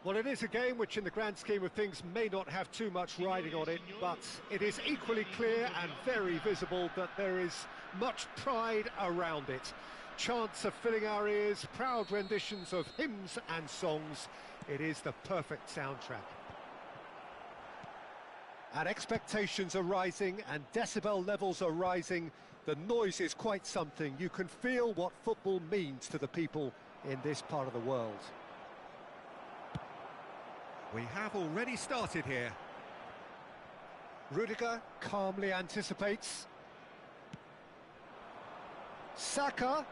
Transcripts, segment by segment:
Well, it is a game which in the grand scheme of things may not have too much riding on it, but it is equally clear and very visible that there is much pride around it. Chants are filling our ears, proud renditions of hymns and songs. It is the perfect soundtrack. And expectations are rising and decibel levels are rising. The noise is quite something. You can feel what football means to the people in this part of the world. We have already started here. Rudiger calmly anticipates. Saka.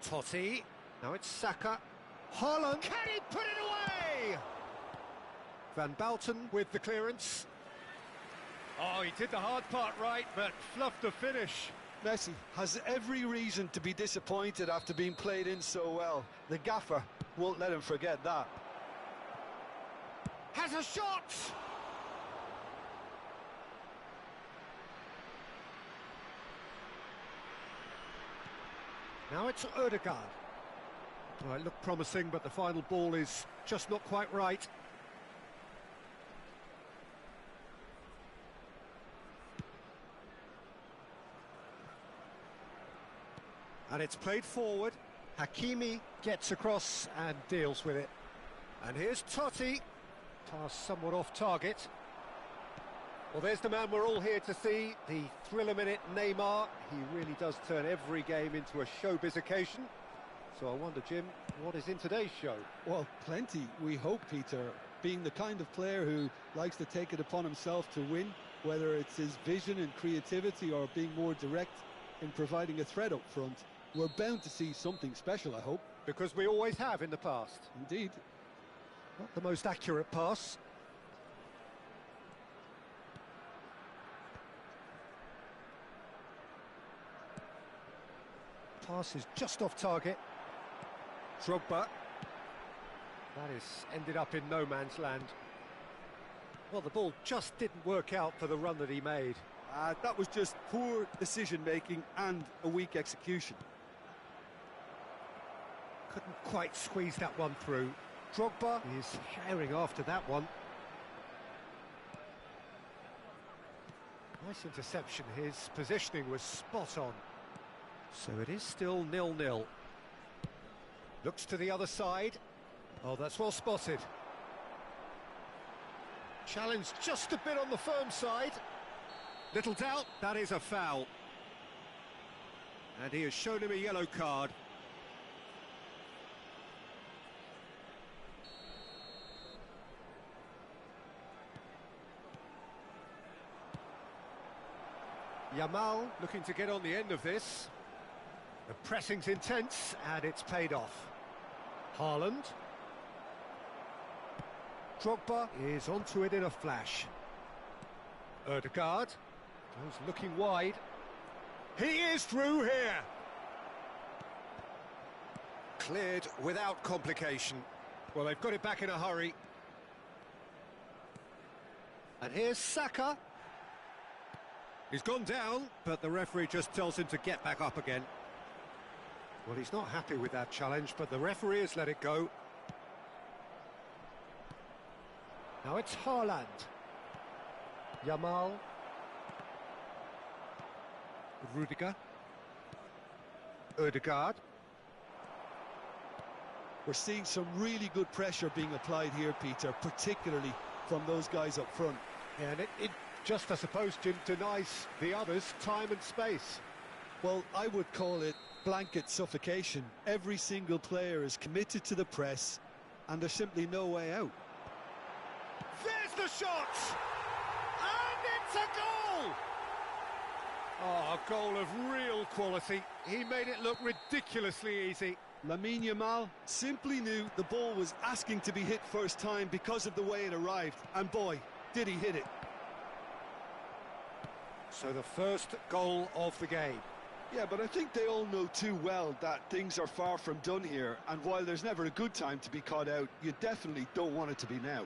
Totti. Now it's Saka. Haaland. Can he put it away? Van Bouten with the clearance. Oh, he did the hard part right, but fluffed the finish. Messi has every reason to be disappointed after being played in so well. The gaffer won't let him forget that. Has a shot! Now it's Ødegaard. Well, it looked promising, but the final ball is just not quite right. And it's played forward. Hakimi gets across and deals with it. And here's Totti. Pass somewhat off target. Well, there's the man we're all here to see, the thriller-minute Neymar. He really does turn every game into a showbiz occasion. So I wonder, Jim, what is in today's show? Well, plenty, we hope, Peter. Being the kind of player who likes to take it upon himself to win, whether it's his vision and creativity or being more direct in providing a threat up front, we're bound to see something special, I hope. Because we always have in the past. Indeed. Not the most accurate pass. Pass is just off target. Drogba. That is ended up in no man's land. Well, the ball just didn't work out for the run that he made. That was just poor decision-making and a weak execution. Couldn't quite squeeze that one through. Drogba is herring after that one. Nice interception. His positioning was spot on. So it is still 0-0. Looks to the other side. Oh, that's well spotted. Challenge just a bit on the firm side. Little doubt, that is a foul. And he has shown him a yellow card. Yamal looking to get on the end of this. The pressing's intense and it's paid off. Haaland. Drogba is onto it in a flash. Ødegaard goes looking wide. He is through here. Cleared without complication. Well, they've got it back in a hurry. And here's Saka. He's gone down, but the referee just tells him to get back up again. Well, he's not happy with that challenge, but the referee has let it go. Now it's Haaland. Yamal. Rudiger. Ødegaard. We're seeing some really good pressure being applied here, Peter, particularly from those guys up front. Yeah, and it just, I suppose, Jim, denies the others time and space. Well, I would call it blanket suffocation. Every single player is committed to the press, and there's simply no way out. There's the shot! And it's a goal! Oh, a goal of real quality. He made it look ridiculously easy. Lamine Yamal simply knew the ball was asking to be hit first time because of the way it arrived, and boy, did he hit it. So the first goal of the game. Yeah, but I think they all know too well that things are far from done here, and while there's never a good time to be caught out, you definitely don't want it to be now.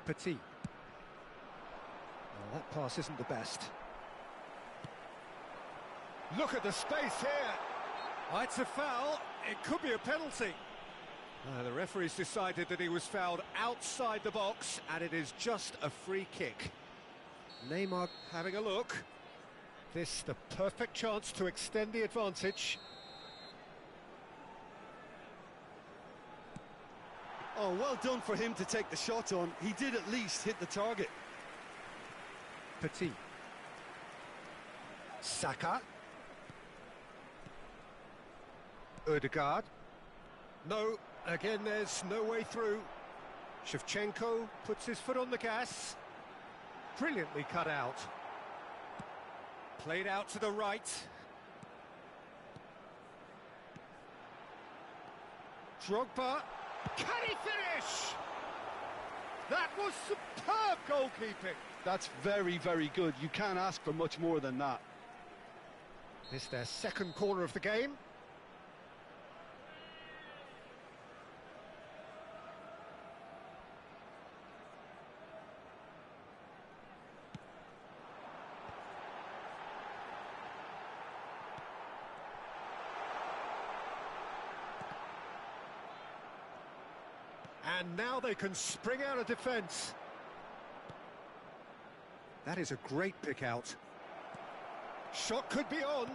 Petit. Well, that That pass isn't the best. Look at the space here. Oh, it's a foul. It could be a penalty. The referee's decided that he was fouled outside the box, and it is just a free kick. Neymar having a look. This the perfect chance to extend the advantage. Oh, well done for him to take the shot on. He did at least hit the target. Petit. Saka. Odegaard. No, again there's no way through. Shevchenko puts his foot on the gas. Brilliantly cut out. Played out to the right. Drogba. Can he finish? That was superb goalkeeping. That's very, very good. You can't ask for much more than that. This is their second corner of the game. And now they can spring out of defence. That is a great pick out. Shot could be on.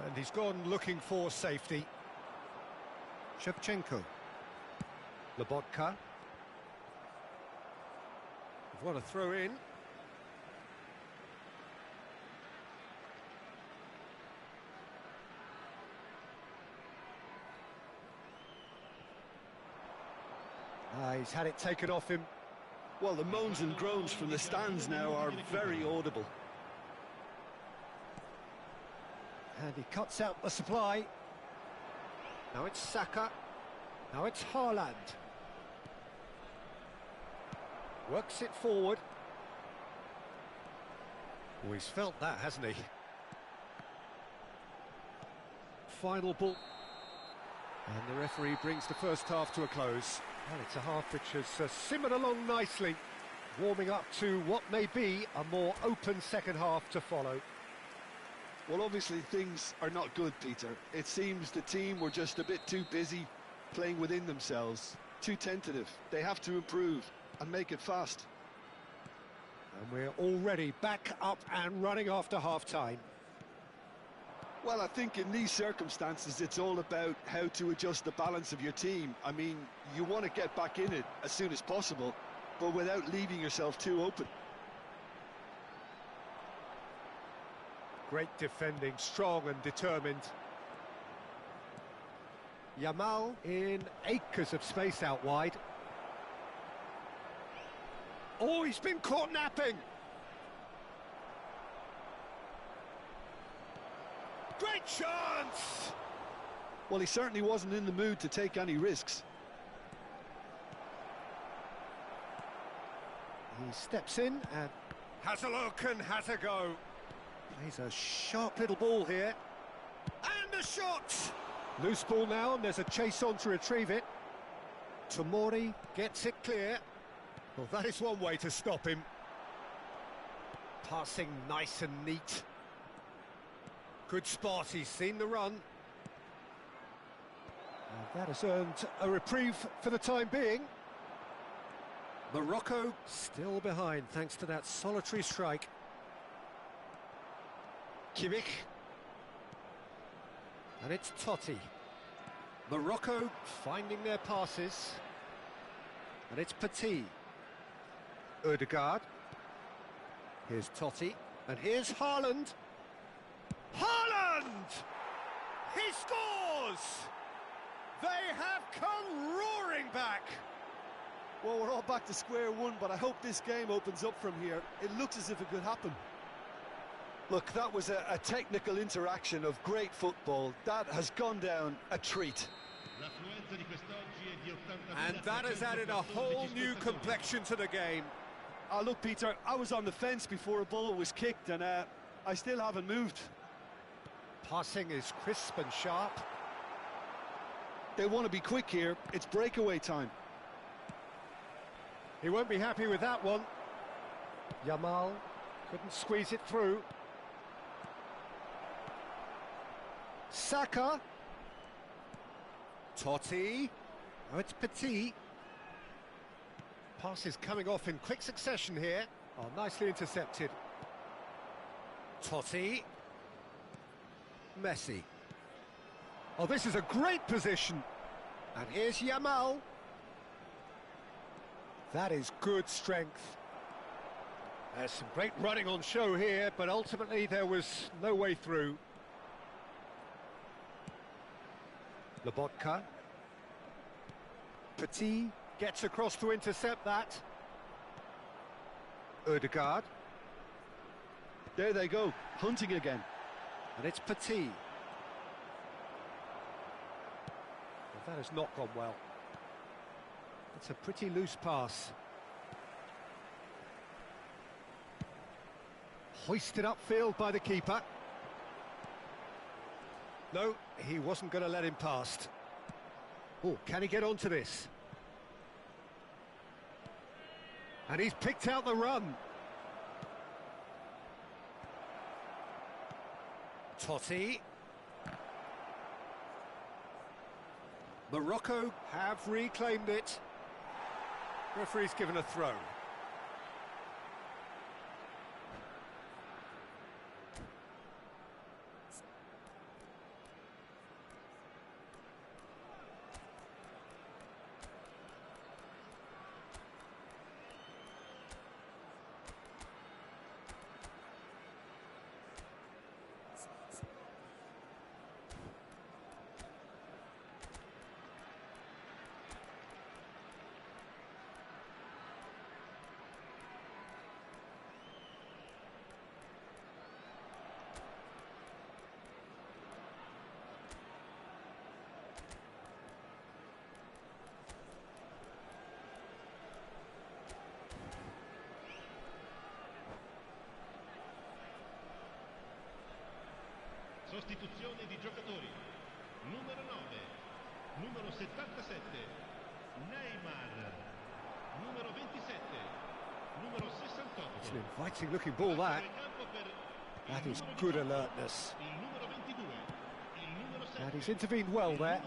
And he's gone looking for safety. Shevchenko. Lobotka. What a throw in. He's had it taken off him. Well, the moans and groans from the stands now are very audible. And he cuts out the supply. Now it's Saka. Now it's Haaland. Works it forward. Oh, he's felt that, hasn't he? Final ball. And the referee brings the first half to a close. Well, it's a half which has simmered along nicely, warming up to what may be a more open second half to follow. Well, obviously things are not good, Peter. It seems the team were just a bit too busy playing within themselves, too tentative. They have to improve and make it fast. And we're already back up and running after half-time. Well, I think in these circumstances, it's all about how to adjust the balance of your team. I mean, you want to get back in it as soon as possible, but without leaving yourself too open. Great defending, strong and determined. Yamal in acres of space out wide. Oh, he's been caught napping. Great chance! Well, he certainly wasn't in the mood to take any risks. He steps in and has a look and has a go. Plays a sharp little ball here. And a shot! Loose ball now, and there's a chase on to retrieve it. Tomori gets it clear. Well, that is one way to stop him. Passing nice and neat. Good spot, he's seen the run. And that has earned a reprieve for the time being. Morocco still behind thanks to that solitary strike. Kimmich. And it's Totti. Morocco finding their passes. And it's Petit. Odegaard. Here's Totti. And here's Haaland. Haaland! He scores! They have come roaring back. Well, we're all back to square one, but I hope this game opens up from here. It looks as if it could happen. Look, that was a technical interaction of great football. That has gone down a treat. And that has added a whole new complexion to the game. Look, Peter, I was on the fence before a ball was kicked, and I still haven't moved. Passing is crisp and sharp. They want to be quick here. It's breakaway time. He won't be happy with that one. Yamal couldn't squeeze it through. Saka. Totti. Oh, it's Petit. Passes coming off in quick succession here. Oh, nicely intercepted. Totti. Messi. Oh, this is a great position. And here's Yamal. That is good strength. There's some great running on show here, but ultimately there was no way through. Lobotka. Petit gets across to intercept that. Odegaard. There they go, hunting again. And it's Petit. Well, that has not gone well. It's a pretty loose pass. Hoisted upfield by the keeper. No, he wasn't going to let him past. Oh, can he get onto this? And he's picked out the run. Totti. Morocco have reclaimed it. Referee's given a throw. Sostituzione di giocatori. Numero 9, numero 77, Neymar, numero 27, numero 68. It's an inviting looking ball, that. That is good alertness. And he's intervened well there.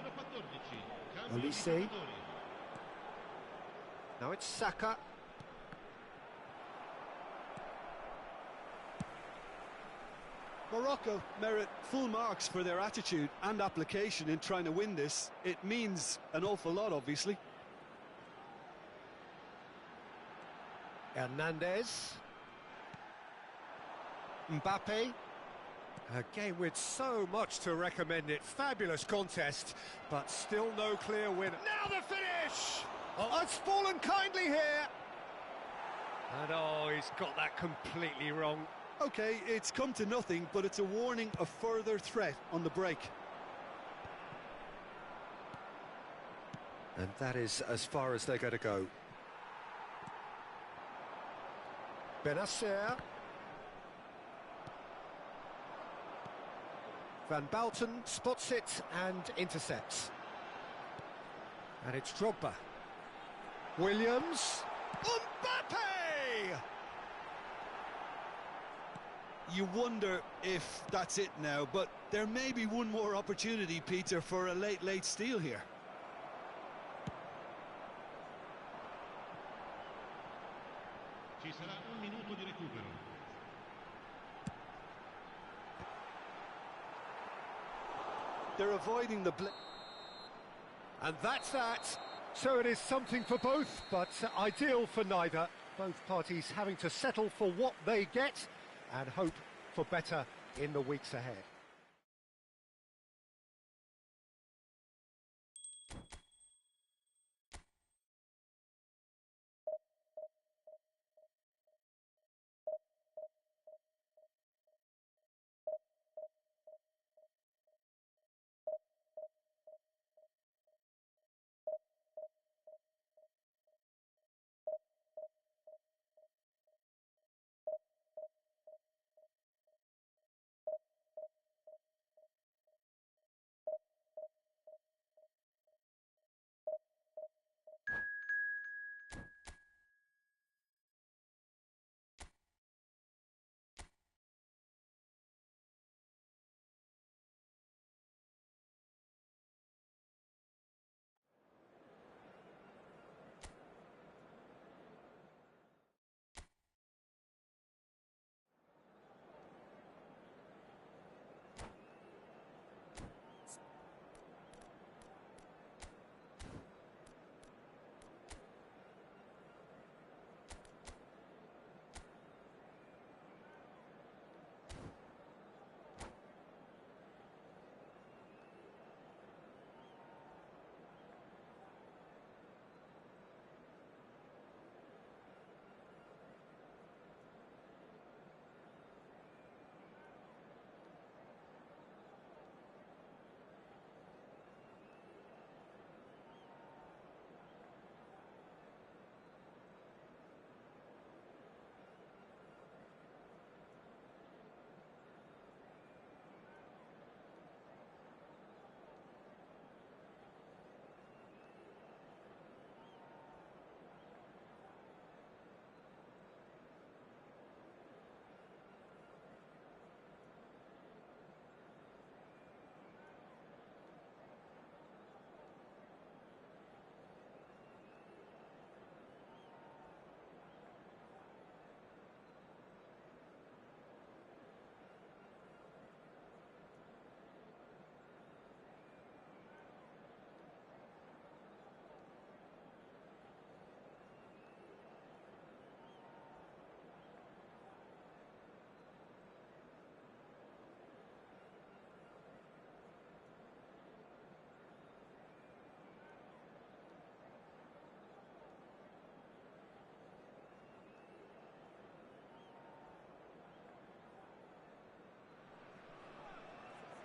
Olise. Now it's Saka. Morocco merit full marks for their attitude and application in trying to win this. It means an awful lot, obviously. Hernandez. Mbappe. A game with so much to recommend it. Fabulous contest, but still no clear winner. Now the finish! Oh, it's fallen kindly here. And oh, he's got that completely wrong. Okay, it's come to nothing, but it's a warning of further threat on the break. And that is as far as they're going to go. Benacer. Van Balten spots it and intercepts. And it's Drogba. Williams. Mbappe! You wonder if that's it now, but there may be one more opportunity, Peter, for a late steal here. Ci sarà un minuto di recupero. They're avoiding the And that's that. So it is something for both, but ideal for neither. Both parties having to settle for what they get and hope for better in the weeks ahead.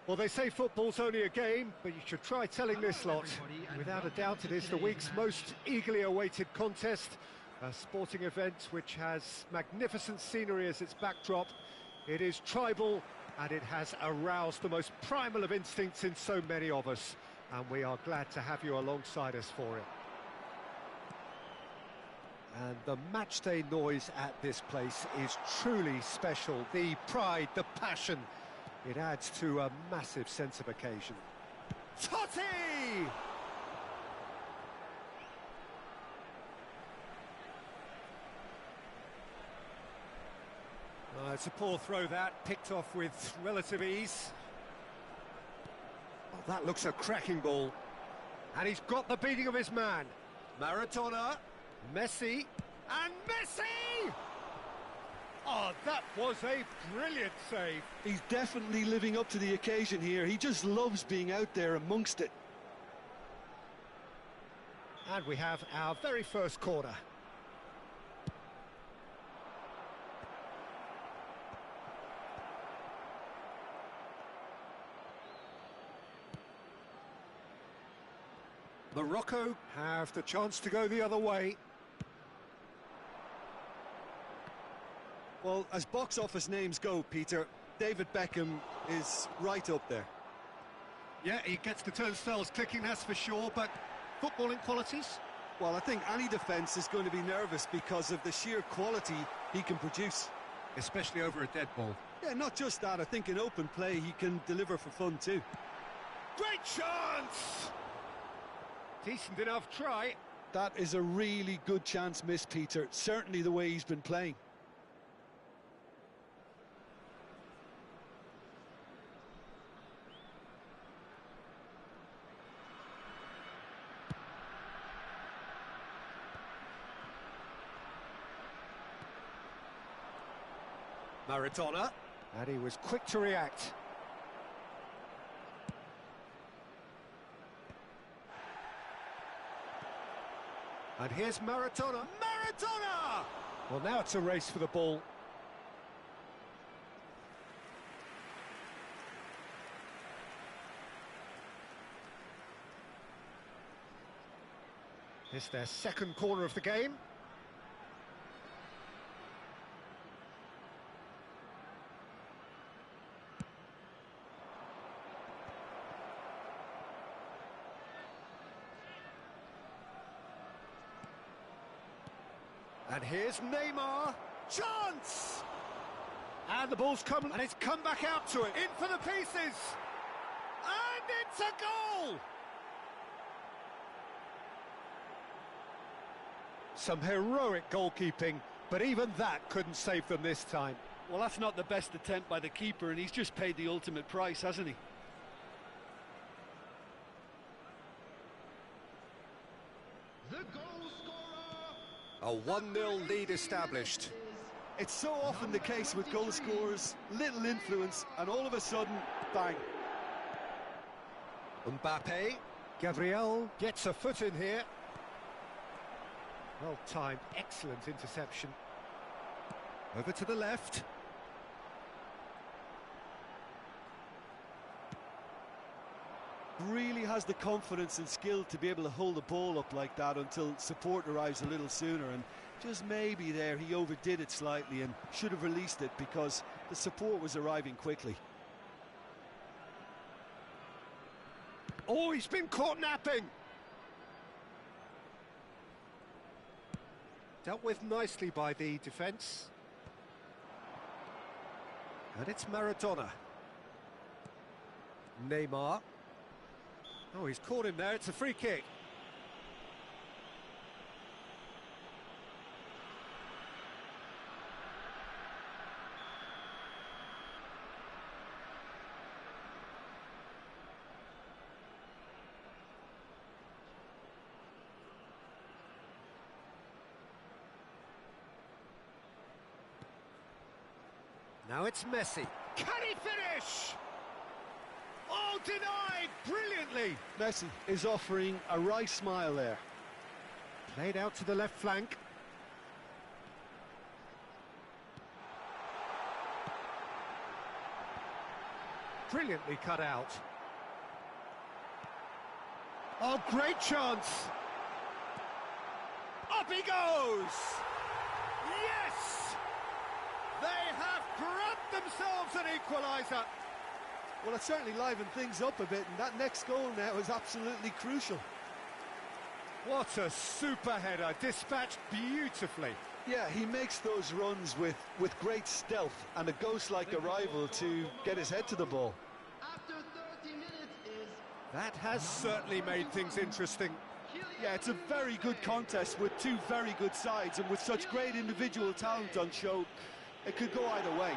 Well, they say football's only a game, but you should try telling this lot. Without a doubt, it is the week's most eagerly awaited contest, a sporting event which has magnificent scenery as its backdrop. It is tribal, and it has aroused the most primal of instincts in so many of us, and we are glad to have you alongside us for it. And the matchday noise at this place is truly special. The pride, the passion, it adds to a massive sense of occasion. Totti! It's a poor throw that, picked off with relative ease. Oh, that looks a cracking ball. And he's got the beating of his man. Maradona, Messi, and Messi! Oh, that was a brilliant save. He's definitely living up to the occasion here. He just loves being out there amongst it. And we have our very first corner. Morocco have the chance to go the other way. Well, as box office names go, Peter, David Beckham is right up there. Yeah, he gets the turnstiles clicking, that's for sure, but footballing qualities? Well, I think any defence is going to be nervous because of the sheer quality he can produce. Especially over a dead ball. Yeah, not just that, I think in open play he can deliver for fun too. Great chance! Decent enough try. That is a really good chance missed, Peter. Certainly the way he's been playing. Maradona, and he was quick to react. And here's Maradona. Maradona! Well, now it's a race for the ball. It's their second corner of the game. And here's Neymar, chance! And the ball's come, and it's come back out to it, in for the pieces! And it's a goal! Some heroic goalkeeping, but even that couldn't save them this time. Well, that's not the best attempt by the keeper, and he's just paid the ultimate price, hasn't he? The goal scorer. A 1-0 lead established. It's so often the case with goal scorers, little influence, and all of a sudden, bang. Mbappe, Gabriel gets a foot in here. Well timed, excellent interception. Over to the left. Really has the confidence and skill to be able to hold the ball up like that until support arrives a little sooner, and just maybe there he overdid it slightly and should have released it because the support was arriving quickly. Oh, he's been caught napping. Dealt with nicely by the defence. And it's Maradona. Neymar. Oh, he's caught him there, it's a free kick. Now it's Messi. Can he finish? Oh, denied brilliantly. Messi is offering a wry smile there. Played out to the left flank. Brilliantly cut out. Oh, great chance! Up he goes! Yes! They have grabbed themselves an equaliser. Well, it certainly livened things up a bit, and that next goal now is absolutely crucial. What a super header, dispatched beautifully. Yeah, he makes those runs with great stealth and a ghost-like arrival to get his head to the ball. After 30 minutes is... That has certainly made things interesting. Yeah, it's a very good contest with two very good sides, and with such great individual talent on show, it could go either way.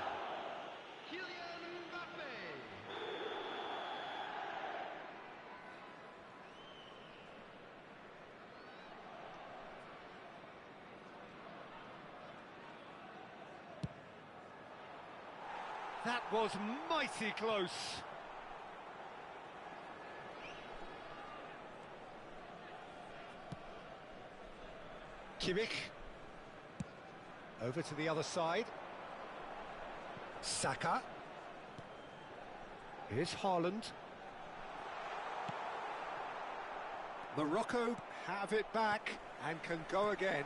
That was mighty close. Kimmich. Over to the other side. Saka. Here's Haaland. Morocco have it back and can go again.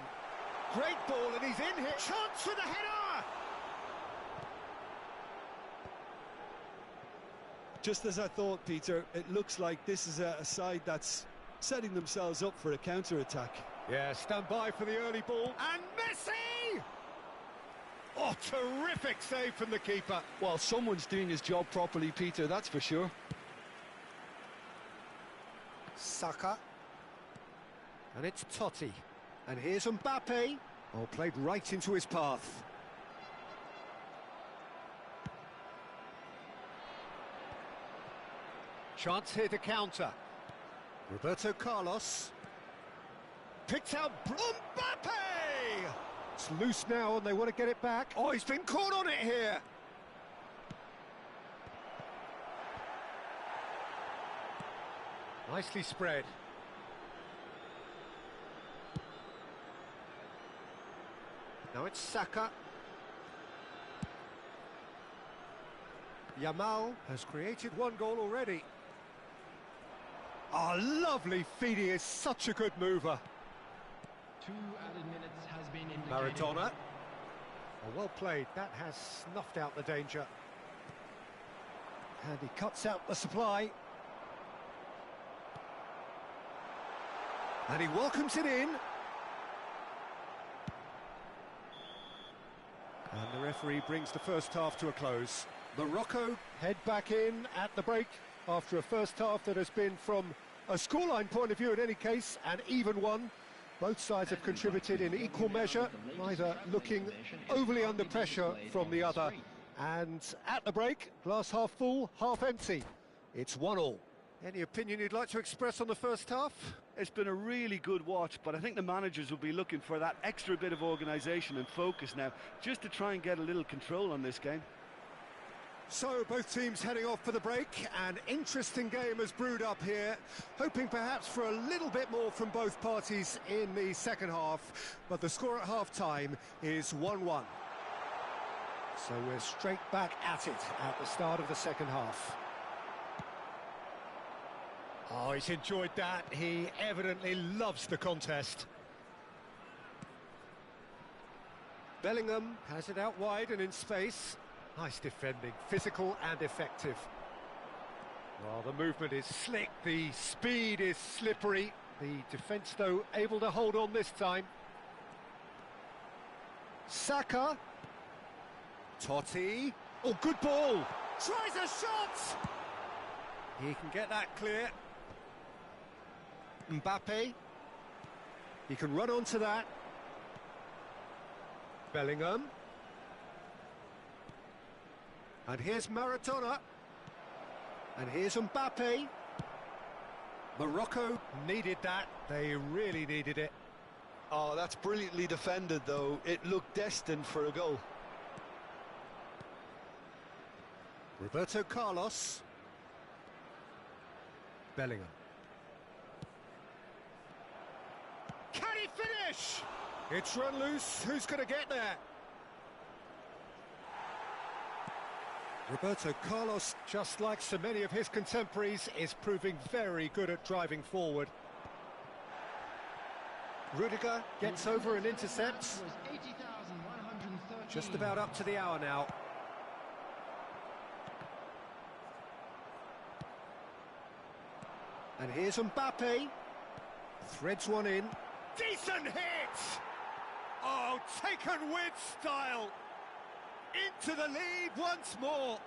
Great ball, and he's in here. Chance for the header! Just as I thought, Peter, it looks like this is a side that's setting themselves up for a counter-attack. Yeah, stand by for the early ball. And Messi! Oh, terrific save from the keeper. Well, someone's doing his job properly, Peter, that's for sure. Saka. And it's Totti. And here's Mbappe. Oh, played right into his path. Chance here to counter. Roberto Carlos. Picked out Mbappe! It's loose now and they want to get it back. Oh, he's been caught on it here. Nicely spread. Now it's Saka. Yamal has created one goal already. Oh, lovely feeding, is such a good mover. 2 added minutes has been indicated. Maradona. Oh, well played, that has snuffed out the danger. And he cuts out the supply. And he welcomes it in. And the referee brings the first half to a close. Morocco head back in at the break after a first half that has been, from a scoreline point of view in any case, an even one. Both sides have contributed in equal measure, neither looking overly under pressure from the other. And at the break, glass half full, half empty. It's 1-1. Any opinion you'd like to express on the first half? It's been a really good watch, but I think the managers will be looking for that extra bit of organisation and focus now, just to try and get a little control on this game. So both teams heading off for the break. An interesting game has brewed up here, hoping perhaps for a little bit more from both parties in the second half, but the score at half-time is 1-1. So we're straight back at it at the start of the second half. Oh, he's enjoyed that. He evidently loves the contest. Bellingham has it out wide and in space. Nice defending, physical and effective. Well, the movement is slick, the speed is slippery. The defence, though, able to hold on this time. Saka. Totti. Oh, good ball. Tries a shot. He can get that clear. Mbappe. He can run onto that. Bellingham. And here's Maradona. And here's Mbappe. Morocco needed that. They really needed it. Oh, that's brilliantly defended, though. It looked destined for a goal. Roberto Carlos. Bellingham. Can he finish? It's run loose. Who's going to get there? Roberto Carlos, just like so many of his contemporaries, is proving very good at driving forward. Rudiger gets over and intercepts. Just about up to the hour now. And here's Mbappe. Threads one in. Decent hit! Oh, taken with style. Into the lead once more.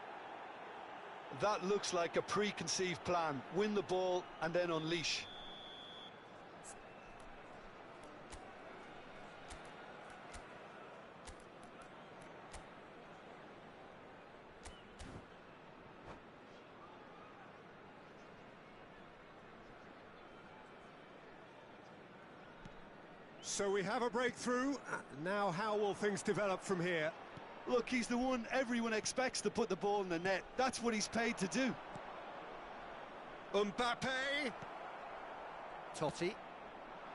That looks like a preconceived plan. Win the ball and then unleash. So we have a breakthrough. Now how will things develop from here? Look, he's the one everyone expects to put the ball in the net. That's what he's paid to do. Mbappe. Totti.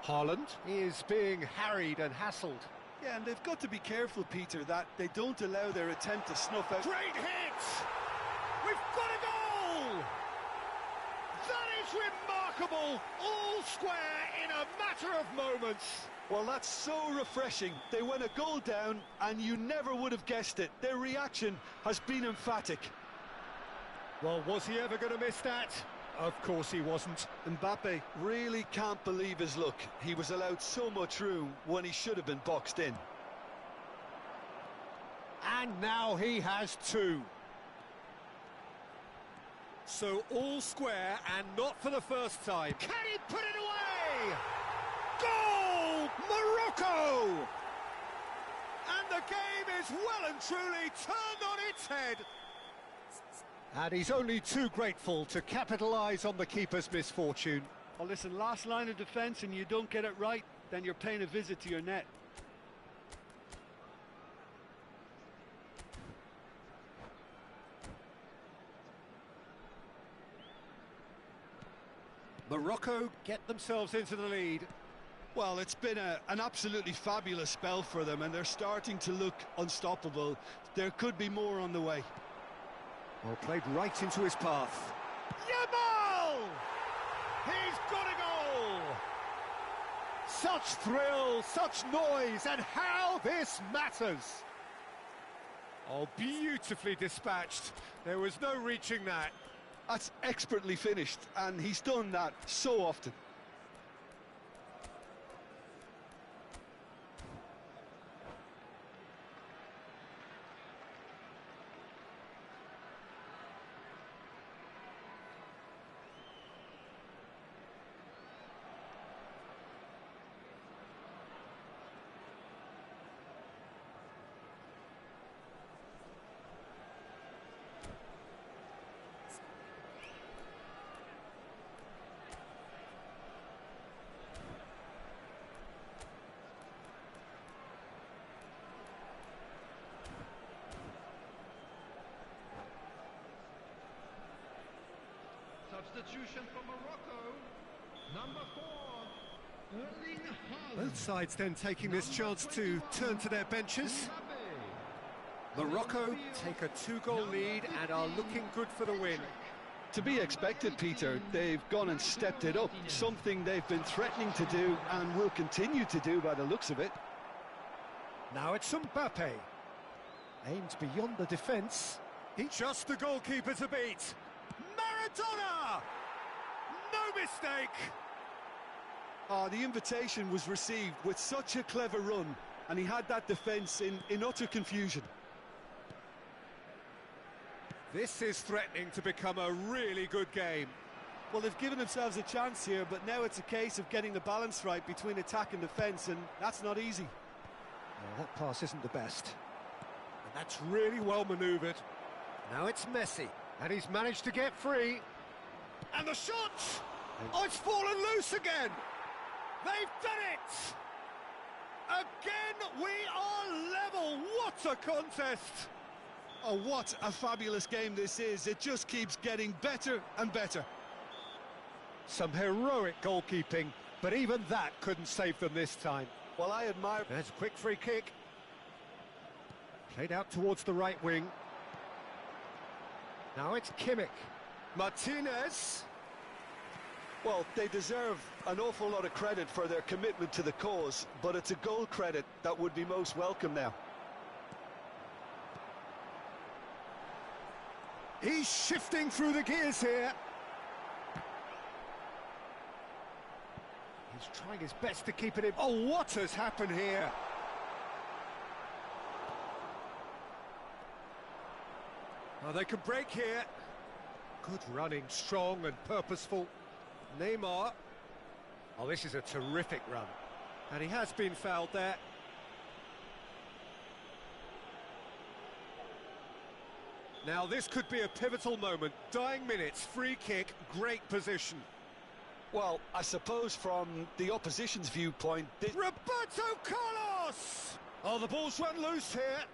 Haaland is being harried and hassled. Yeah, and they've got to be careful, Peter, that they don't allow their attempt to snuff out. Great hit! We've got a goal! That is remarkable! All square in a matter of moments. Well, that's so refreshing. They went a goal down, and you never would have guessed it. Their reaction has been emphatic. Well, was he ever going to miss that? Of course he wasn't. Mbappe really can't believe his luck. He was allowed so much room when he should have been boxed in. And now he has two. So all square, and not for the first time. Can he put it away? Goal! Morocco! And the game is well and truly turned on its head. And he's only too grateful to capitalise on the keeper's misfortune. Well, listen, last line of defence and you don't get it right, then you're paying a visit to your net. Morocco get themselves into the lead. Well, it's been an absolutely fabulous spell for them, and they're starting to look unstoppable. There could be more on the way. Well, played right into his path. Yamal! He's got a goal! Such thrill, such noise, and how this matters! Oh, beautifully dispatched. There was no reaching that. That's expertly finished, and he's done that so often. Substitution for Morocco. Number 4, Erling Haaland. Both sides then taking this chance to turn to their benches. Morocco take a 2-goal lead and are looking good for the win. To be expected, Peter. They've gone and stepped it up, something they've been threatening to do and will continue to do by the looks of it. Now it's Mbappe. Aimed beyond the defence. He's just the goalkeeper to beat. Maradona! No mistake! The invitation was received with such a clever run, and he had that defence in utter confusion. This is threatening to become a really good game. Well, they've given themselves a chance here, but now it's a case of getting the balance right between attack and defence, and that's not easy. Well, that pass isn't the best. And that's really well manoeuvred. Now it's Messi, and he's managed to get free. And the shot! Oh, it's fallen loose again! They've done it! Again, we are level! What a contest! Oh, what a fabulous game this is. It just keeps getting better and better. Some heroic goalkeeping, but even that couldn't save them this time. Well, I admire... There's a quick free kick. Played out towards the right wing. Now it's Kimmich. Martinez. Well, they deserve an awful lot of credit for their commitment to the cause, but it's a goal credit that would be most welcome now. He's shifting through the gears here. He's trying his best to keep it in. Oh, what has happened here? Oh, they could break here. Good running, strong and purposeful. Neymar. Oh, this is a terrific run. And he has been fouled there. Now this could be a pivotal moment. Dying minutes, free kick, great position. Well, I suppose from the opposition's viewpoint... Roberto Carlos! Oh, the ball's run loose here.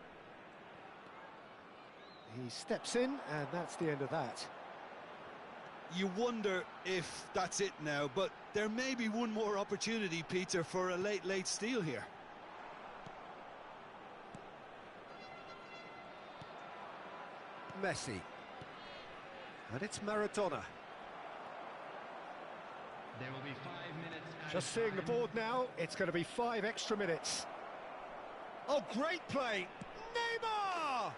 He steps in, and that's the end of that. You wonder if that's it now, but there may be one more opportunity, Peter, for a late steal here. Messi. And it's Maradona. There will be 5 minutes. Just seeing the board now, it's going to be 5 extra minutes. Oh, great play! Neymar!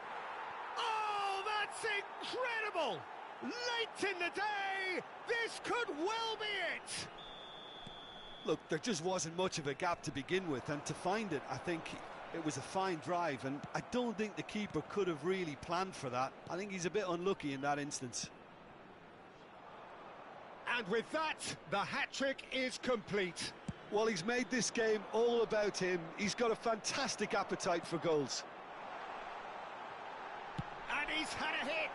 Oh, that's incredible! Late in the day, this could well be it! Look, there just wasn't much of a gap to begin with, and to find it, I think it was a fine drive, and I don't think the keeper could have really planned for that. I think he's a bit unlucky in that instance. And with that, the hat-trick is complete. Well, he's made this game all about him. He's got a fantastic appetite for goals. And he's had a hit!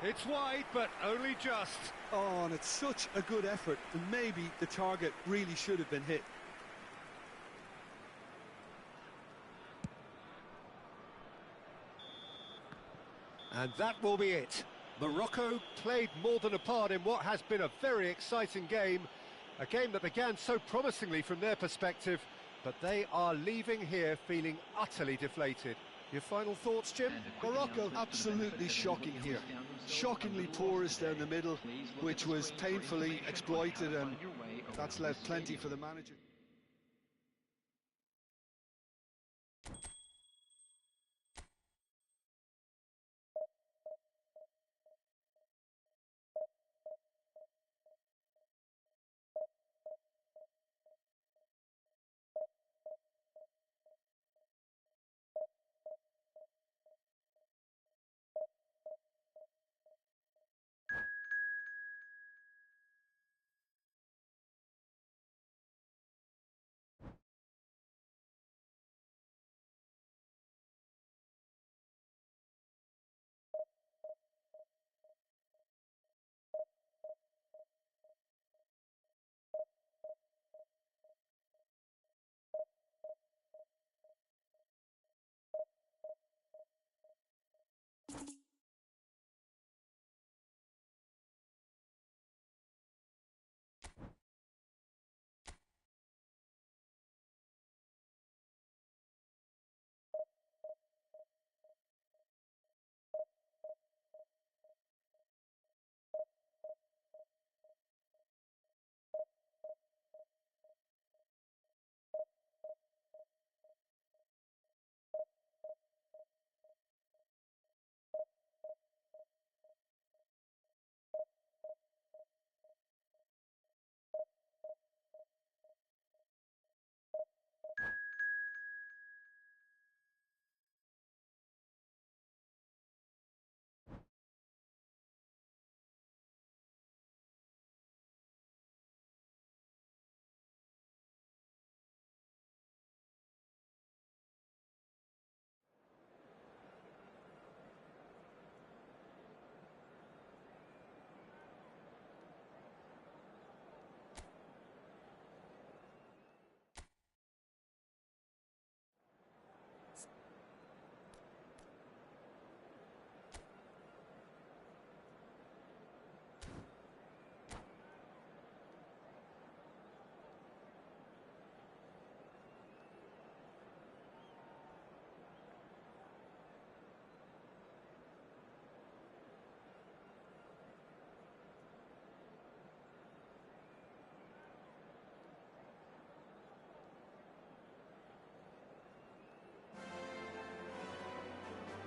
It's wide, but only just. Oh, and it's such a good effort, and maybe the target really should have been hit. And that will be it. Morocco played more than a part in what has been a very exciting game. A game that began so promisingly from their perspective, but they are leaving here feeling utterly deflated. Your final thoughts, Jim? Morocco absolutely shocking here. Shockingly porous down the middle, which was painfully exploited, and that's left plenty for the manager.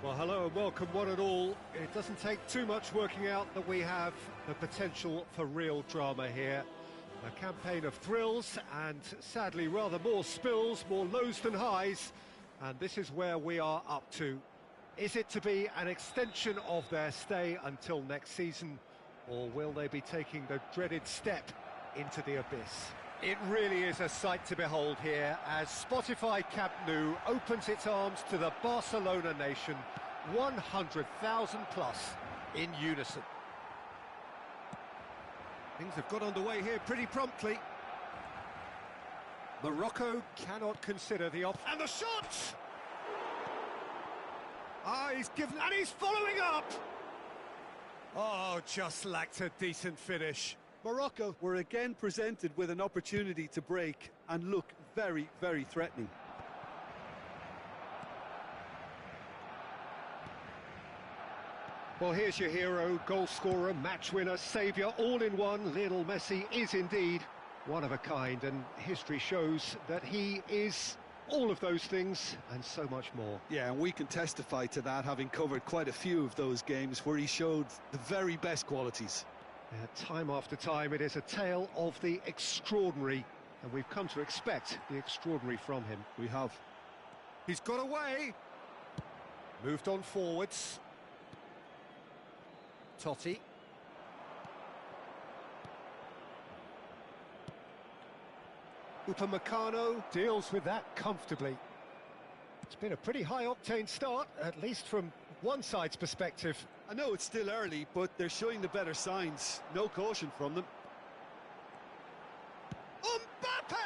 Well, hello and welcome one and all. It doesn't take too much working out that we have the potential for real drama here. A campaign of thrills and, sadly, rather more spills, more lows than highs. And this is where we are up to. Is it to be an extension of their stay until next season, or will they be taking the dreaded step into the abyss? It really is a sight to behold here as Spotify Camp Nou opens its arms to the Barcelona nation, 100,000 plus in unison. Things have got underway here pretty promptly. Morocco cannot consider the option. And the shot! Ah, he's given, and he's following up! Oh, just lacked a decent finish. Morocco were again presented with an opportunity to break and look very, very threatening. Well, here's your hero, goal scorer, match winner, saviour, all in one. Lionel Messi is indeed one of a kind, and history shows that he is all of those things and so much more. Yeah, and we can testify to that, having covered quite a few of those games where he showed the very best qualities. Time after time, it is a tale of the extraordinary, and we've come to expect the extraordinary from him. We have. He's got away. Moved on forwards. Totti. Upamecano deals with that comfortably. It's been a pretty high-octane start, at least from one side's perspective. I know it's still early, but they're showing the better signs. No caution from them. Mbappe!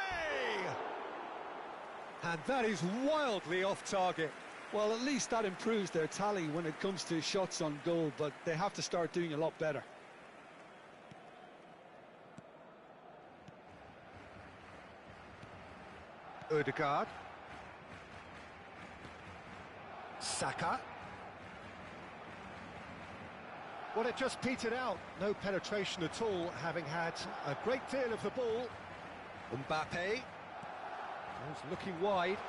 And that is wildly off target. Well, at least that improves their tally when it comes to shots on goal, but they have to start doing a lot better. Odegaard. Saka. Well, it just petered out. No penetration at all, having had a great deal of the ball. Mbappe. He's looking wide.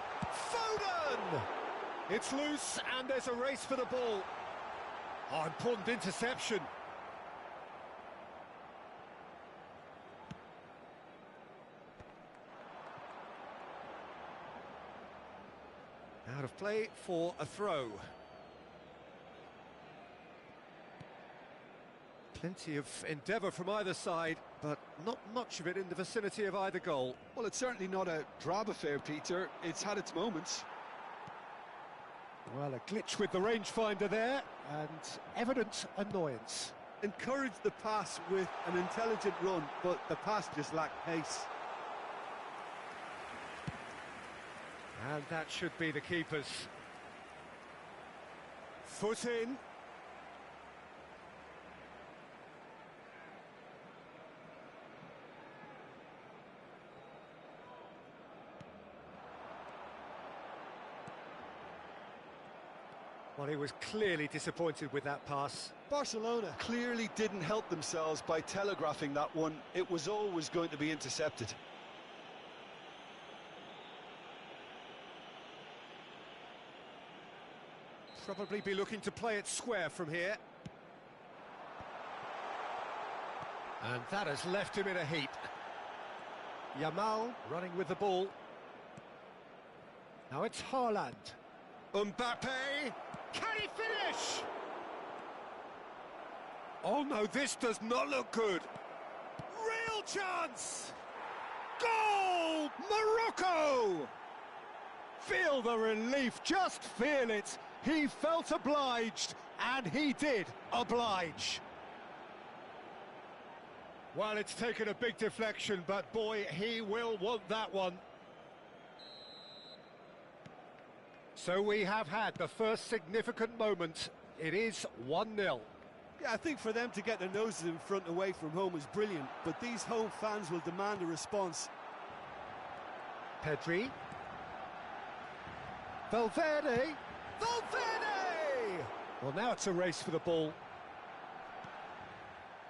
Foden! It's loose, and there's a race for the ball. Oh, important interception. Out of play for a throw. Plenty of endeavour from either side, but not much of it in the vicinity of either goal. Well, it's certainly not a drab affair, Peter. It's had its moments. Well, a glitch with the rangefinder there, and evident annoyance. Encouraged the pass with an intelligent run, but the pass just lacked pace. And that should be the keeper's. Foot in. Well, he was clearly disappointed with that pass. Barcelona clearly didn't help themselves by telegraphing that one. It was always going to be intercepted. Probably be looking to play it square from here. And that has left him in a heap. Yamal running with the ball. Now it's Haaland. Mbappe! Can he finish? Oh no, this does not look good. Real chance! Goal! Morocco! Feel the relief, just feel it. He felt obliged, and he did oblige. Well, it's taken a big deflection, but boy, he will want that one. So we have had the first significant moment. It is 1-0. Yeah, I think for them to get their noses in front away from home is brilliant, but these home fans will demand a response. Pedri. Valverde. Valverde! Well, now it's a race for the ball.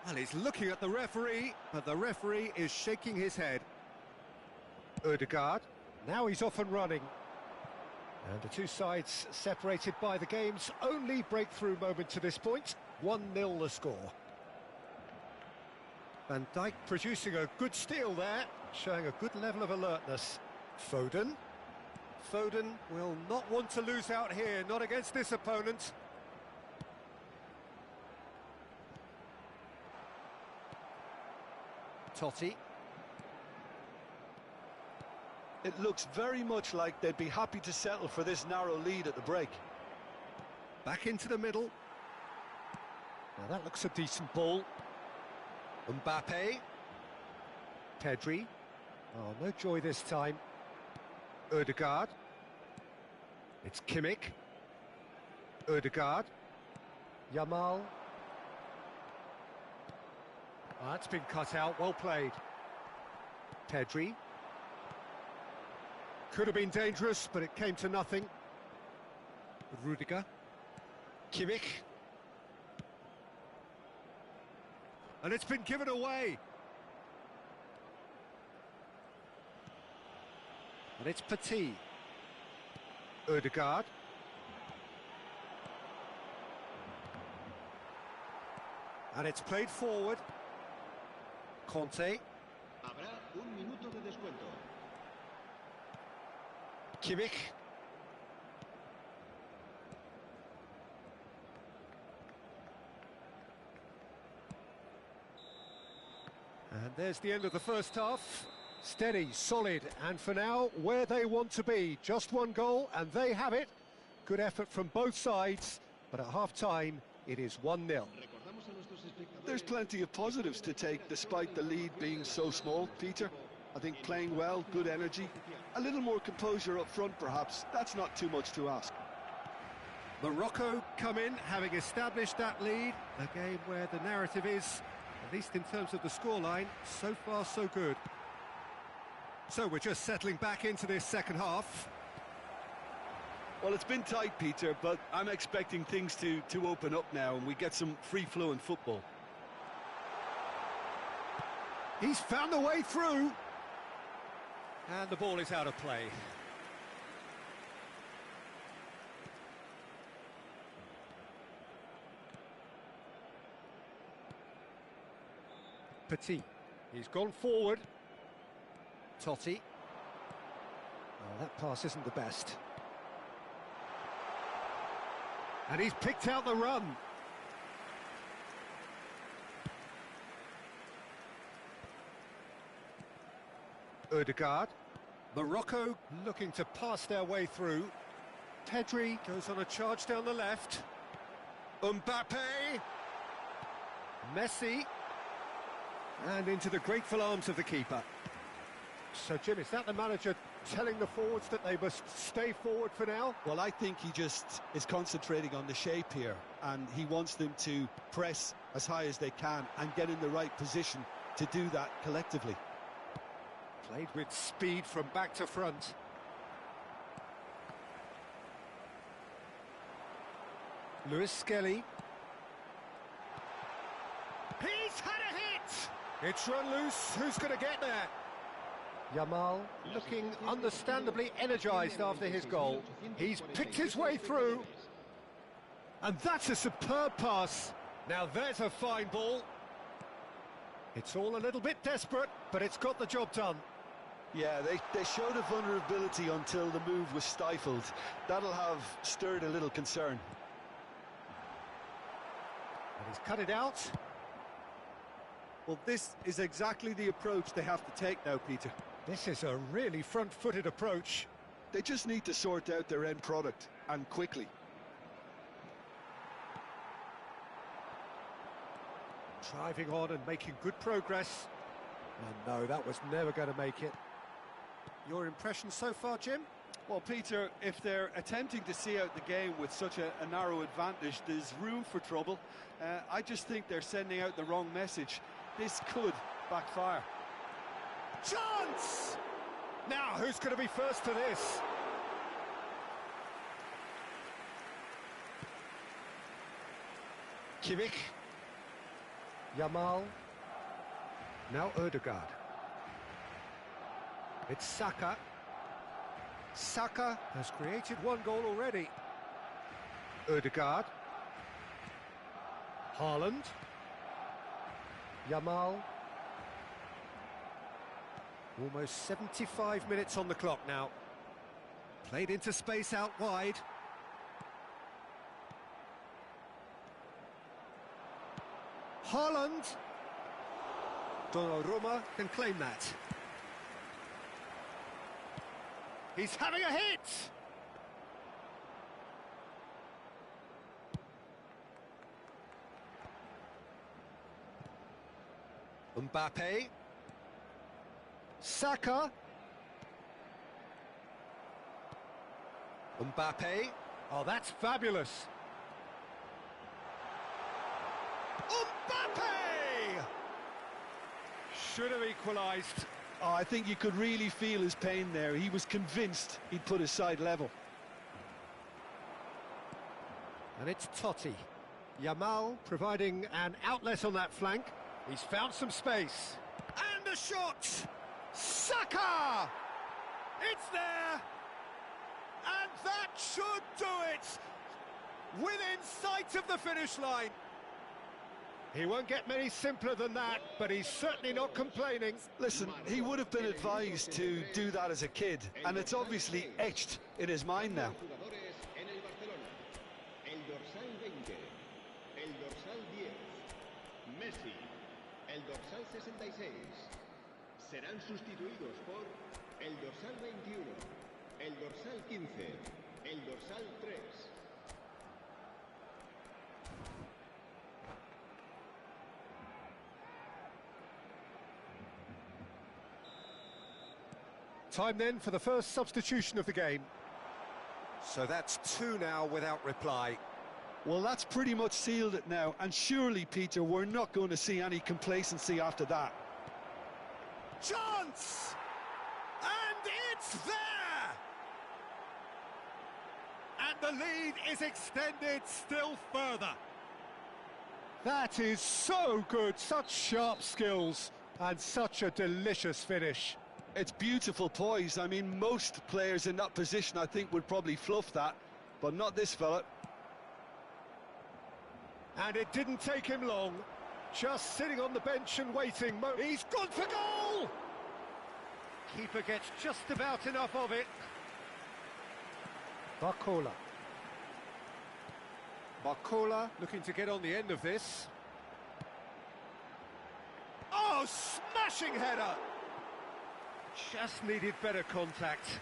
Well, he's looking at the referee, but the referee is shaking his head. Odegaard. Now he's off and running. And the two sides separated by the game's only breakthrough moment to this point. 1-0 the score. Van Dijk producing a good steal there, showing a good level of alertness. Foden. Foden will not want to lose out here, not against this opponent. Totti. It looks very much like they'd be happy to settle for this narrow lead at the break. Back into the middle. Now that looks a decent ball. Mbappe. Pedri. Oh, no joy this time. Ødegaard. It's Kimmich. Ødegaard. Yamal. Oh, that's been cut out, well played. Pedri. Could have been dangerous, but it came to nothing. Rudiger. Kimmich. And it's been given away. And it's Petit. Ødegaard. And it's played forward. Conte. Habrá un minuto de descuento. Kimmich. And there's the end of the first half. Steady, solid, and for now, where they want to be. Just one goal, and they have it. Good effort from both sides, but at half-time, it is 1-0. There's plenty of positives to take despite the lead being so small, Peter. I think playing well, good energy, a little more composure up front perhaps, that's not too much to ask. Morocco come in, having established that lead. A game where the narrative is, at least in terms of the scoreline, so far so good. So we're just settling back into this second half. Well, it's been tight, Peter, but I'm expecting things to open up now and we get some free-flowing football. He's found a way through. And the ball is out of play. Petit. He's gone forward. Totti. Oh, that pass isn't the best. And he's picked out the run. Ødegaard. Morocco looking to pass their way through. Pedri goes on a charge down the left. Mbappe. Messi. And into the grateful arms of the keeper. So, Jim, is that the manager telling the forwards that they must stay forward for now? Well, I think he just is concentrating on the shape here, and he wants them to press as high as they can and get in the right position to do that collectively. Played with speed from back to front. Lewis Skelly. He's had a hit! It's run loose. Who's going to get there? Yamal looking understandably energised after his goal. He's picked his way through. And that's a superb pass. Now there's a fine ball. It's all a little bit desperate, but it's got the job done. Yeah, they showed a vulnerability until the move was stifled. That'll have stirred a little concern. And he's cut it out. Well, this is exactly the approach they have to take now, Peter. This is a really front-footed approach. They just need to sort out their end product, and quickly. Driving on and making good progress. And no, that was never going to make it. Your impression so far, Jim? Well, Peter, if they're attempting to see out the game with such a narrow advantage, there's room for trouble. I just think they're sending out the wrong message. This could backfire. Chance! Now, who's going to be first to this? Kimmich. Yamal. Now Ødegaard. It's Saka. Saka has created one goal already. Odegaard. Haaland. Yamal. Almost 75 minutes on the clock now. Played into space out wide. Haaland. Donnarumma can claim that. He's having a hit! Mbappe. Saka. Mbappe. Oh, that's fabulous. Mbappe! Should have equalised. Oh, I think you could really feel his pain there. He was convinced he'd put his side level. And it's Totti. Yamal providing an outlet on that flank. He's found some space. And a shot! Saka! It's there! And that should do it! Within sight of the finish line. He won't get many simpler than that, but he's certainly not complaining. Listen, he would have been advised to do that as a kid, and it's obviously etched in his mind now. El dorsal 20, el dorsal 10, Messi, el dorsal 66. Serán sustituidos por el dorsal 21, el dorsal 15, el dorsal 3. Time then for the first substitution of the game. So that's two now without reply. Well, that's pretty much sealed it now, and surely, Peter, we're not going to see any complacency after that. Chance! And it's there! And the lead is extended still further. That is so good, such sharp skills, and such a delicious finish. It's beautiful poise. I mean, most players in that position, I think, would probably fluff that, but not this fella. And it didn't take him long. Just sitting on the bench and waiting. He's gone for goal! Keeper gets just about enough of it. Barcola. Barcola looking to get on the end of this. Oh, smashing header! Just needed better contact.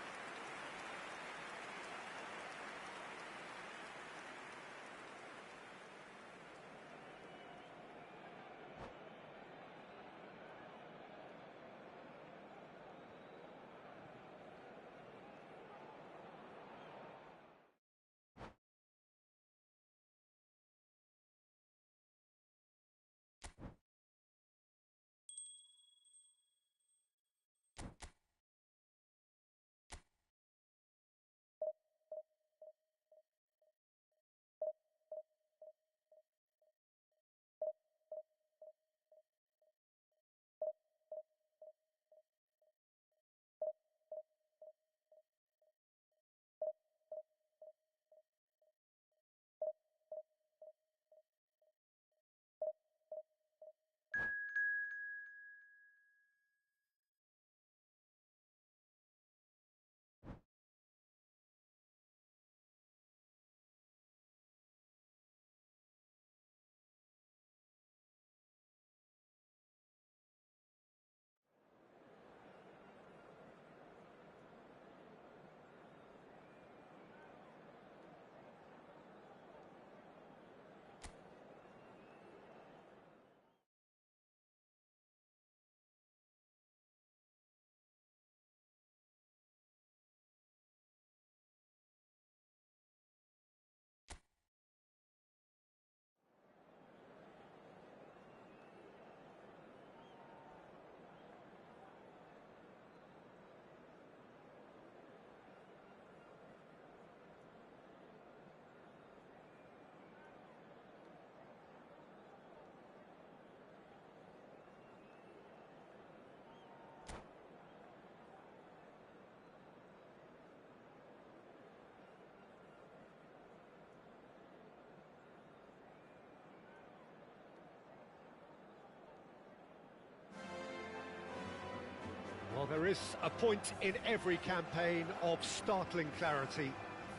There is a point in every campaign of startling clarity.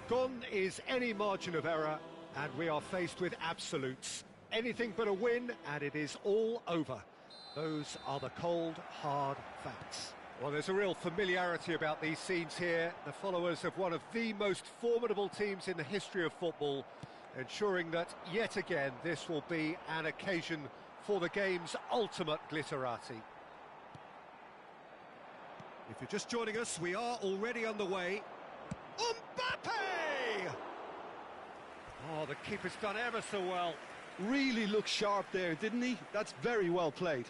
Gone is any margin of error, and we are faced with absolutes. Anything but a win, and it is all over. Those are the cold, hard facts. Well, there's a real familiarity about these scenes here. The followers of one of the most formidable teams in the history of football, ensuring that, yet again, this will be an occasion for the game's ultimate glitterati. If you're just joining us, we are already underway. Mbappe! Oh, the keeper's done ever so well. Really looked sharp there, didn't he? That's very well played.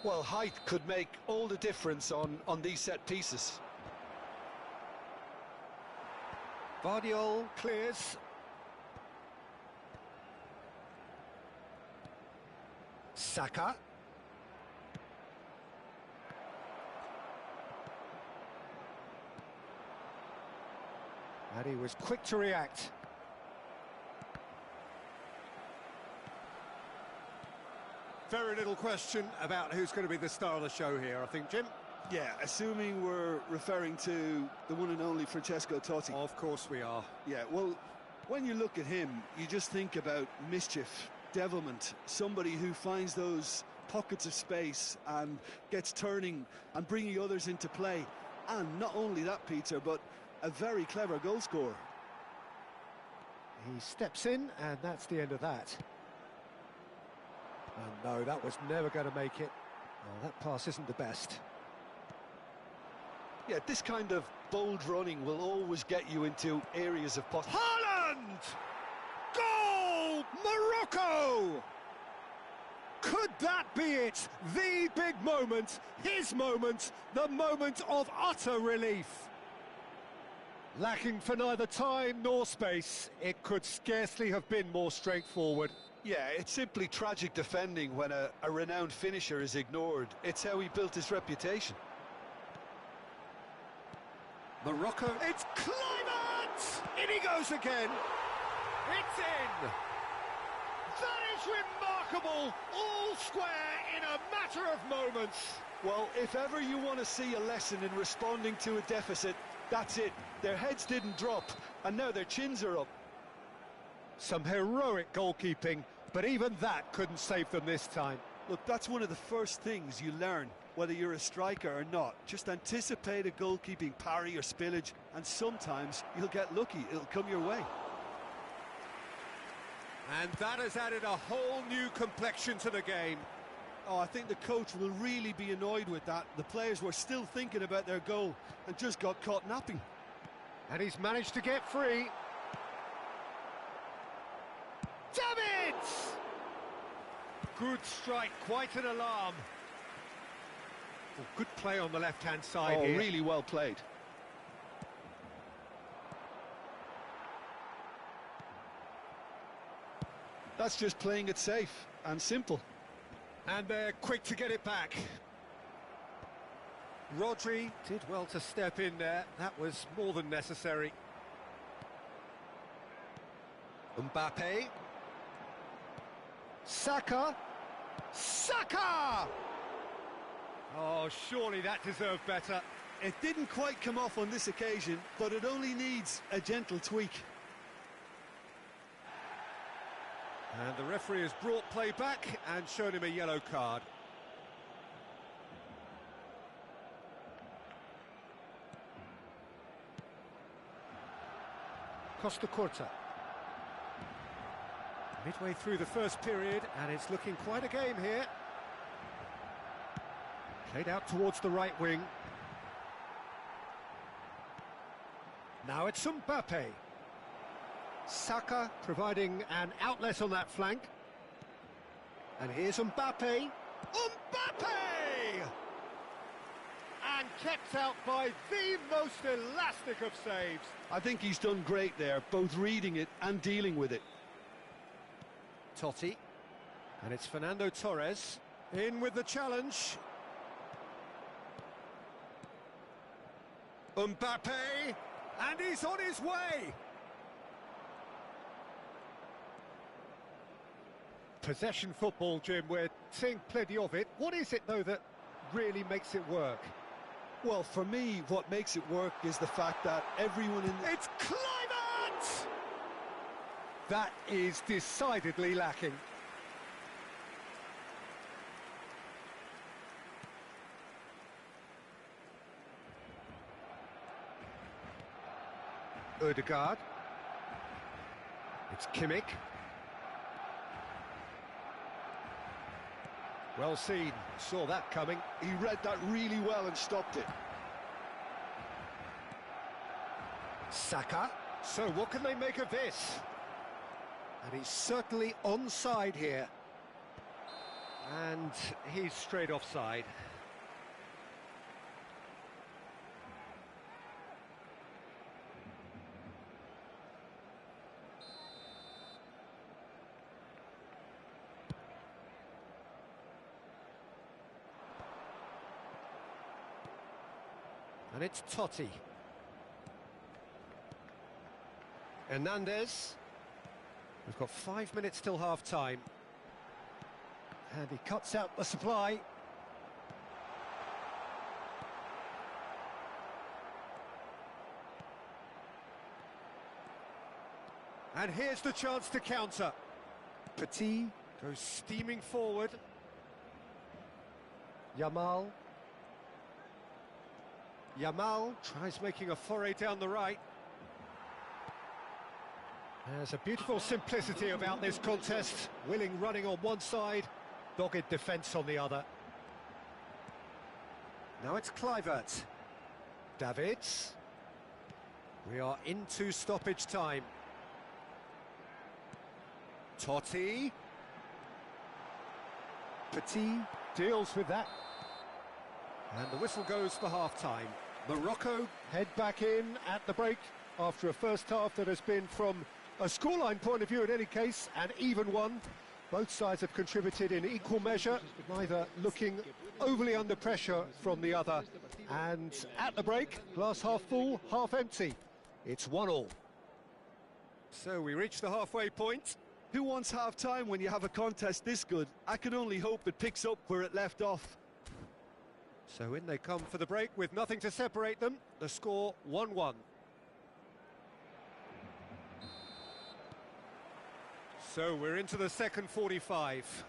Well, height could make all the difference on these set pieces. Vardiol clears. Saka. And he was quick to react. Very little question about who's going to be the star of the show here, I think, Jim. Yeah, assuming we're referring to the one and only Francesco Totti. Of course we are. Yeah, well, when you look at him, you just think about mischief, devilment, somebody who finds those pockets of space and gets turning and bringing others into play. And not only that, Peter, but a very clever goal scorer. He steps in, and that's the end of that. And no, that was never going to make it. Oh, that pass isn't the best. Yeah, this kind of bold running will always get you into areas of possibility. Haaland! Goal! Morocco! Could that be it? The big moment, his moment, the moment of utter relief. Lacking for neither time nor space, it could scarcely have been more straightforward. Yeah, it's simply tragic defending when a renowned finisher is ignored. It's how he built his reputation. Morocco, it's Climate! In he goes again. It's in. That is remarkable. All square in a matter of moments. Well, if ever you want to see a lesson in responding to a deficit, that's it. Their heads didn't drop, and now their chins are up. Some heroic goalkeeping, but even that couldn't save them this time. Look, that's one of the first things you learn, whether you're a striker or not. Just anticipate a goalkeeping parry or spillage, and sometimes you'll get lucky. It'll come your way. And that has added a whole new complexion to the game. Oh, I think the coach will really be annoyed with that. The players were still thinking about their goal and just got caught napping. And he's managed to get free. Damn it! Good strike, quite an alarm. Oh, good play on the left-hand side here. Really well played. That's just playing it safe and simple. And they're quick to get it back. Rodri did well to step in there. That was more than necessary. Mbappe. Saka. Saka! Oh, surely that deserved better. It didn't quite come off on this occasion, but it only needs a gentle tweak. And the referee has brought play back and shown him a yellow card. Costa Curta. Midway through the first period, and it's looking quite a game here. Played out towards the right wing. Now it's Mbappe. Saka providing an outlet on that flank. And here's Mbappe. Mbappe! And kept out by the most elastic of saves. I think he's done great there, both reading it and dealing with it. Totti. And it's Fernando Torres. In with the challenge. Mbappe. And he's on his way. Possession football, Jim, we're seeing plenty of it. What is it, though, that really makes it work? Well, for me, what makes it work is the fact that everyone in... It's Kluivert! That is decidedly lacking. Ødegaard. It's Kimmich. Well seen, saw that coming. He read that really well and stopped it. Saka. So what can they make of this? And he's certainly onside here. And he's straight offside. And it's Totti. Hernandez. We've got 5 minutes till half-time. And he cuts out the supply. And here's the chance to counter. Petit goes steaming forward. Yamal. Yamal tries making a foray down the right. There's a beautiful simplicity about this contest. Willing running on one side, dogged defence on the other. Now it's Kluivert. Davids. We are into stoppage time. Totti. Petit deals with that. And the whistle goes for half-time. Morocco head back in at the break after a first half that has been, from a scoreline point of view in any case, an even one. Both sides have contributed in equal measure, neither looking overly under pressure from the other. And at the break, glass half full, half empty. It's 1-1. So we reach the halfway point. Who wants half-time when you have a contest this good? I can only hope it picks up where it left off. So in they come for the break with nothing to separate them. The score 1-1. So we're into the second 45.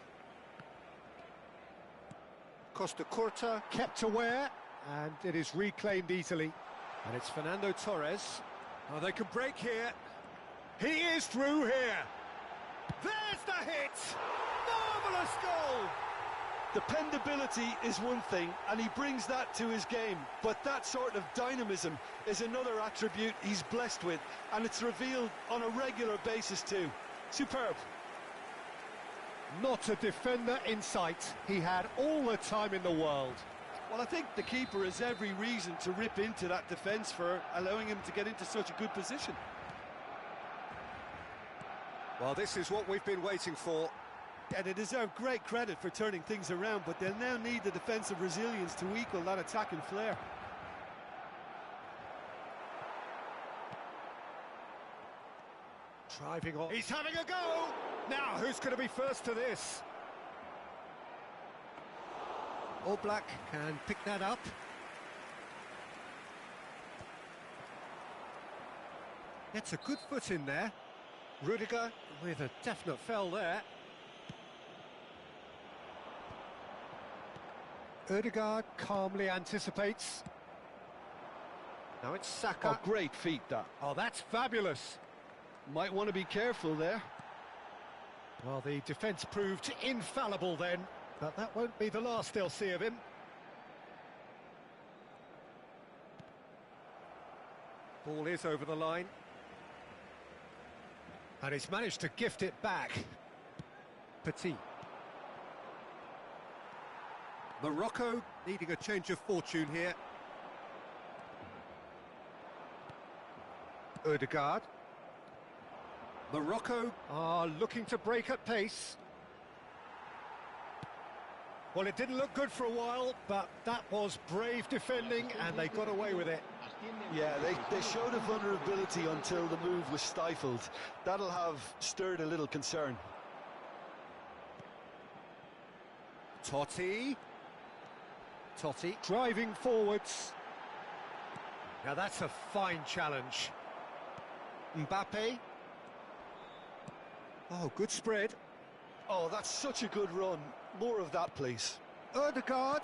Costa Curta kept aware, and it is reclaimed easily. And it's Fernando Torres. Oh, they can break here. He is through here. There's the hit! Marvellous goal! Dependability is one thing, and he brings that to his game, but that sort of dynamism is another attribute he's blessed with, and it's revealed on a regular basis too. Superb. Not a defender in sight. He had all the time in the world. Well, I think the keeper has every reason to rip into that defence for allowing him to get into such a good position. Well, this is what we've been waiting for. And they deserve great credit for turning things around, but they'll now need the defensive resilience to equal that attacking flair. Driving on. He's having a go! Now, who's going to be first to this? Oblak can pick that up. Gets a good foot in there. Rudiger with a definite fell there. Ødegaard calmly anticipates. Now it's Saka. Oh, great feat, that. Oh, that's fabulous. Might want to be careful there. Well, the defence proved infallible then, but that won't be the last they'll see of him. Ball is over the line. And he's managed to gift it back. Petit. Morocco needing a change of fortune here. Ødegaard. Morocco are looking to break at pace. Well, it didn't look good for a while, but that was brave defending, and they got away with it. Yeah, they showed a vulnerability until the move was stifled. That'll have stirred a little concern. Totti. Totti driving forwards. Now that's a fine challenge. Mbappe. Oh, good spread. Oh, that's such a good run. More of that, please. Odegaard.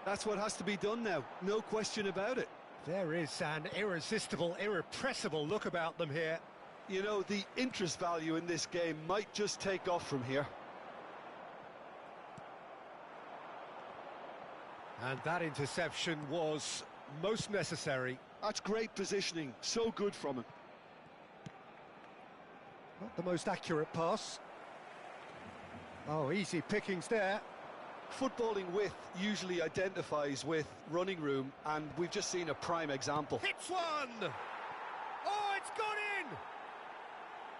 That's what has to be done now. No question about it. There is an irresistible, irrepressible look about them here. You know, the interest value in this game might just take off from here. And that interception was most necessary. That's great positioning. So good from him. Not the most accurate pass. Oh, easy pickings there. Footballing width usually identifies with running room, and we've just seen a prime example. Hits one! Oh, it's gone in!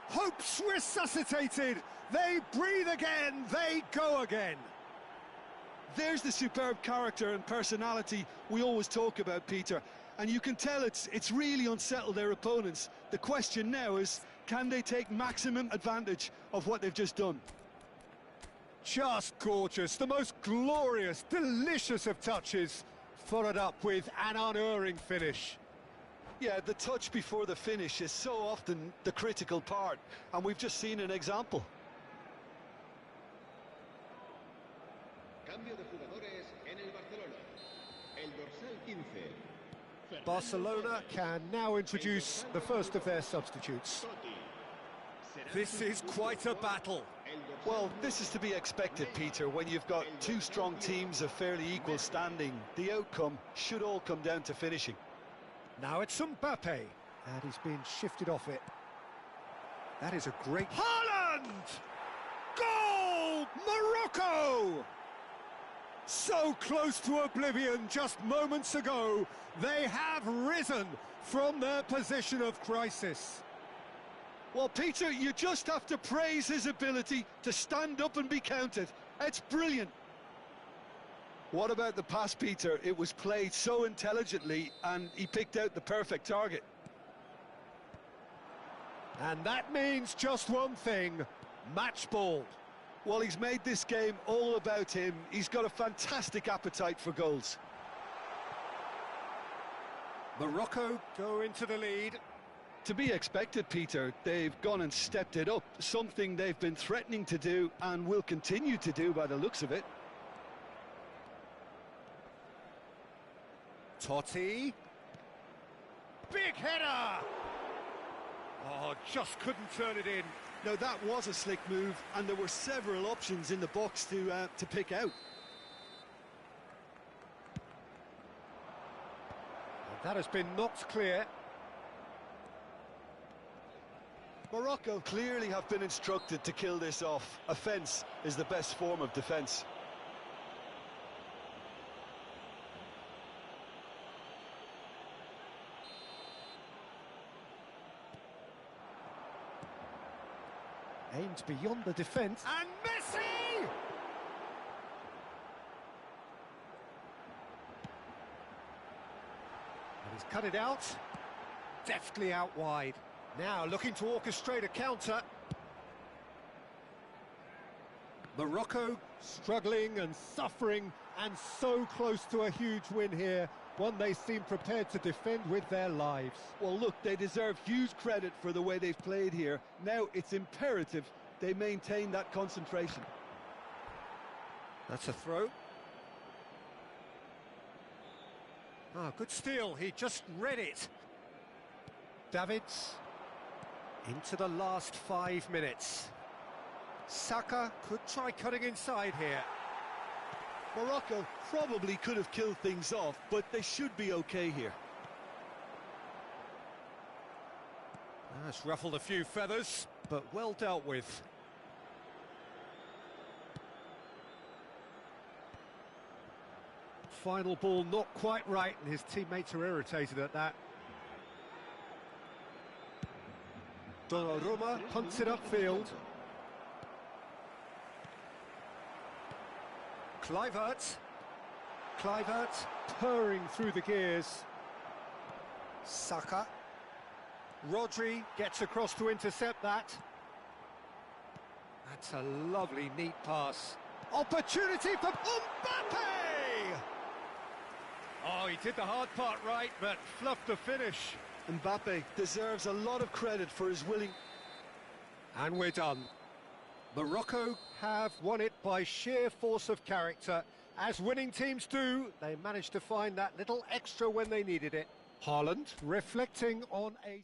Hope's resuscitated! They breathe again, they go again! There's the superb character and personality we always talk about, Peter, and you can tell it's really unsettled their opponents. The question now is, can they take maximum advantage of what they've just done? Just gorgeous, the most glorious, delicious of touches, followed up with an unerring finish. Yeah, the touch before the finish is so often the critical part, and we've just seen an example. Cambio de jugadores en el Barcelona. El dorsal 15. Barcelona can now introduce the first of their substitutes. This is quite a battle. Well, this is to be expected, Peter, when you've got two strong teams of fairly equal standing. The outcome should all come down to finishing. Now it's Mbappe, and he's been shifted off it. That is a great... Haaland! Goal! Morocco! So close to oblivion just moments ago. They have risen from their position of crisis. Well, Peter, you just have to praise his ability to stand up and be counted. It's brilliant. What about the pass, Peter? It was played so intelligently, and he picked out the perfect target. And that means just one thing, match ball. Well, he's made this game all about him. He's got a fantastic appetite for goals. Morocco go into the lead. To be expected, Peter. They've gone and stepped it up, something they've been threatening to do and will continue to do by the looks of it. Totti. Big header! Oh, just couldn't turn it in. Now, that was a slick move, and there were several options in the box to pick out. And that has been knocked clear. Morocco clearly have been instructed to kill this off. Offence is the best form of defence. Aimed beyond the defence. And Messi! And he's cut it out. Deftly out wide. Now looking to orchestrate a counter. Morocco struggling and suffering, and so close to a huge win here. One they seem prepared to defend with their lives. Well, look, they deserve huge credit for the way they've played here. Now it's imperative they maintain that concentration. That's a throw. Ah, good steal. He just read it. Davids. Into the last 5 minutes. Saka could try cutting inside here. Morocco probably could have killed things off, but they should be okay here. That's ruffled a few feathers, but well dealt with. Final ball not quite right, and his teammates are irritated at that. Donnarumma punts it upfield. Kluivert purring through the gears. Saka. Rodri gets across to intercept that. That's a lovely, neat pass. Opportunity for Mbappe! Oh, he did the hard part right, but fluffed the finish. Mbappe deserves a lot of credit for his willing... And we're done. Morocco have won it by sheer force of character. As winning teams do, they managed to find that little extra when they needed it. Haaland reflecting on a...